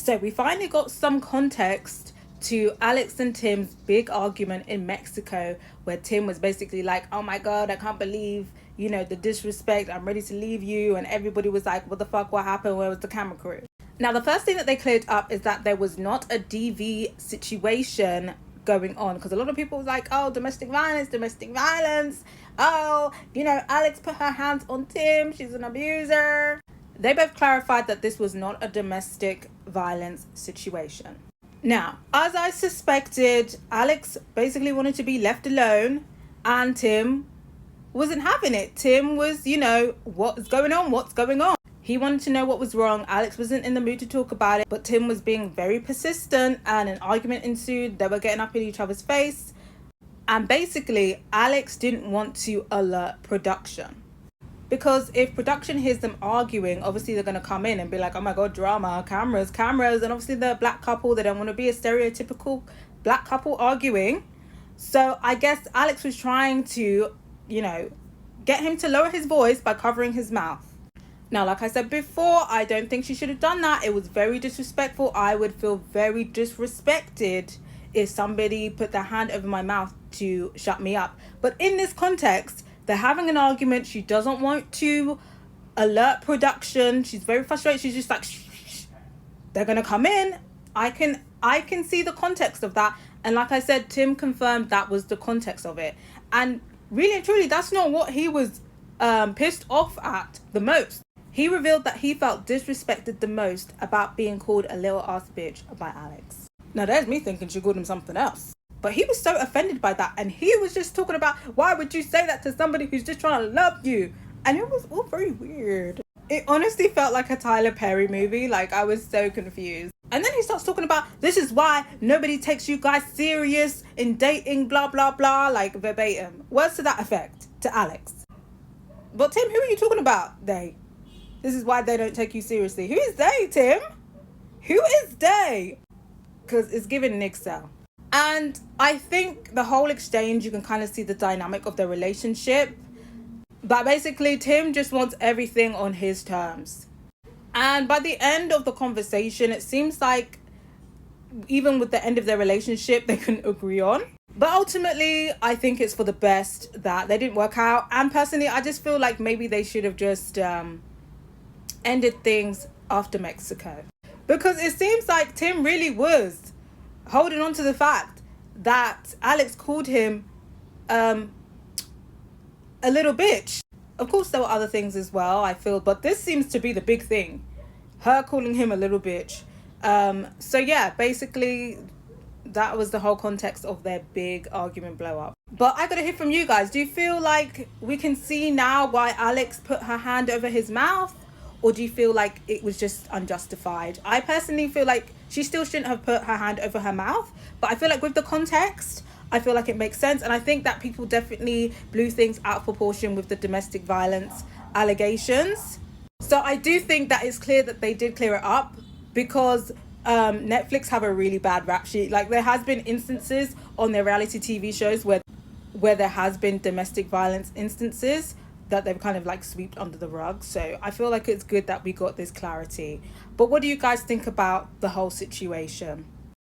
So we finally got some context to Alex and Tim's big argument in Mexico, where Tim was basically like, oh my God, I can't believe, the disrespect. I'm ready to leave you. And everybody was like, what the fuck, what happened? Where was the camera crew? Now, the first thing that they cleared up is that there was not a DV situation going on, because a lot of people was like, oh, domestic violence. Oh, Alex put her hands on Tim. She's an abuser. They both clarified that this was not a domestic violence situation. Now, as I suspected, Alex basically wanted to be left alone, and Tim wasn't having it. Tim was, what's going on? He wanted to know what was wrong. Alex wasn't in the mood to talk about it, but Tim was being very persistent, and an argument ensued. They were getting up in each other's face. And basically, Alex didn't want to alert production. Because if production hears them arguing, obviously they're going to come in and be like, oh my God, drama, cameras. And obviously they're a black couple. They don't want to be a stereotypical black couple arguing. So I guess Alex was trying to, get him to lower his voice by covering his mouth. Now, like I said before, I don't think she should have done that. It was very disrespectful. I would feel very disrespected if somebody put their hand over my mouth to shut me up. But in this context, they're having an argument. She doesn't want to alert production. She's very frustrated. She's just like, shh. They're going to come in. I can see the context of that. And like I said, Tim confirmed that was the context of it. And really and truly, that's not what he was pissed off at the most. He revealed that he felt disrespected the most about being called a little ass bitch by Alex. Now, there's me thinking she called him something else. But he was so offended by that. And he was just talking about, why would you say that to somebody who's just trying to love you? And it was all very weird. It honestly felt like a Tyler Perry movie. Like, I was so confused. And then he starts talking about, this is why nobody takes you guys serious in dating, blah, blah, blah. Like, verbatim. Words to that effect to Alex. But Tim, who are you talking about? They. This is why they don't take you seriously. Who is they, Tim? Who is they? Because it's giving Nick Cell. And I think the whole exchange, you can kind of see the dynamic of their relationship. But basically, Tim just wants everything on his terms. And by the end of the conversation, it seems like even with the end of their relationship, they couldn't agree on. But ultimately, I think it's for the best that they didn't work out. And personally, I just feel like maybe they should have just ended things after Mexico. Because it seems like Tim really was holding on to the fact that Alex called him a little bitch. Of course, there were other things as well, I feel, but this seems to be the big thing. Her calling him a little bitch. So yeah, basically, that was the whole context of their big argument blow up. But I gotta hear from you guys. Do you feel like we can see now why Alex put her hand over his mouth? Or do you feel like it was just unjustified? I personally feel like she still shouldn't have put her hand over her mouth. But I feel like with the context, I feel like it makes sense. And I think that people definitely blew things out of proportion with the domestic violence allegations. So I do think that it's clear that they did clear it up, because Netflix have a really bad rap sheet. Like, there has been instances on their reality TV shows where there has been domestic violence instances that they've kind of like swept under the rug. So I feel like it's good that we got this clarity. But what do you guys think about the whole situation?